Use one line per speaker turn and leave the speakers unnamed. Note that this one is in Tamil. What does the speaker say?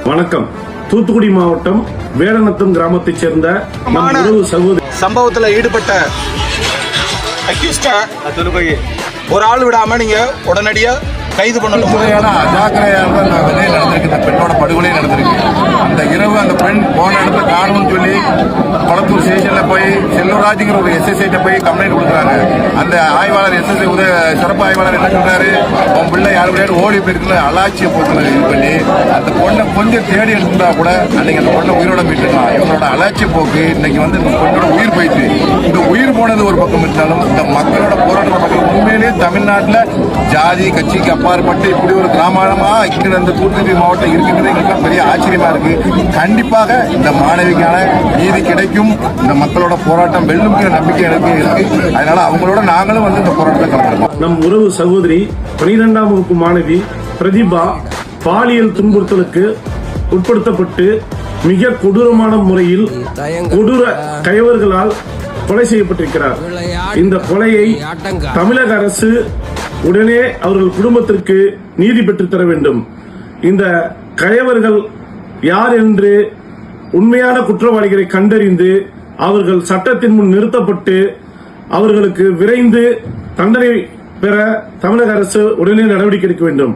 வணக்கம். தூத்துக்குடி மாவட்டம் வேடநத்தம் கிராமத்தைச் சேர்ந்த சகோதரி
சம்பவத்தில் ஈடுபட்ட ஒரு ஆள் விடாம நீங்க உடனடியா கைது பண்ணணும்.
அஜாக்கிரதையாக அந்த விலை நடந்திருக்கு. இந்த பெண்ணோட படுகொலை நடந்திருக்கு. அந்த இரவு அந்த பெண் போன இடத்துல காணும்னு சொல்லி கொளத்தூர் ஸ்டேஷன்ல போய் செல்வராஜுங்கிற ஒரு எஸ்எஸ்ஐ போய் கம்ப்ளைண்ட் கொடுக்குறாங்க. அந்த ஆய்வாளர் எஸ்எஸ்ஐ சிறப்பு ஆய்வாளர் என்ன சொல்றாரு, உன் பிள்ளை யாரு கூட ஓடி போயிருக்குல அலாட்சிய போக்குல இது பண்ணி அந்த பொண்ணை கொஞ்சம் தேடி எடுத்துட்டா கூட அன்னைக்கு அந்த பொண்ணை உயிரோட மீட்டுக்கலாம். இவங்களோட அலாட்சிய போக்கு இன்னைக்கு வந்து இந்த பொண்ணோட உயிர் போயிட்டு இந்த உயிர் போனது ஒரு பக்கம் இருந்தாலும் இந்த மக்களோட போராட்ட மக்கள் உண்மையிலேயே தமிழ்நாட்டில் ஜாதி கட்சிக்கு அப்பாற்பட்டு இப்படி ஒரு கிராமமா இருக்கிற இந்த தூத்துக்குடி மாவட்டம் இருக்கின்றது எங்களுக்கு பெரிய ஆச்சரியமா இருக்கு. கண்டிப்பாக இந்த மாணவிக்கான நீதி கிடைக்கும். இந்த மக்களோட போராட்டம் வெல்லும் நம்பிக்கை எனக்கு இருக்கு. அதனால அவங்களோட நாங்களும் வந்து இந்த போராட்டத்தை கலந்துருக்கோம்.
நம் உறவு சகோதரி 12ஆம் வகுப்பு மாணவி பிரதிபா பாலியல் துன்புறுத்தலுக்கு உட்படுத்தப்பட்டு மிக கொடூரமான முறையில் கொடூர கயவர்களால் கொலை செய்யப்பட்டிருக்கிறார். இந்த கொலையை தமிழக அரசு உடனே அவர்கள் குடும்பத்திற்கு நீதி பெற்றுத் தர வேண்டும். இந்த கயவர்கள் யார் என்று உண்மையான குற்றவாளிகளை கண்டறிந்து அவர்கள் சட்டத்தின் முன் நிறுத்தப்பட்டு அவர்களுக்கு விரைந்து தண்டனை பெற தமிழக அரசு உடனே நடவடிக்கை எடுக்க வேண்டும்.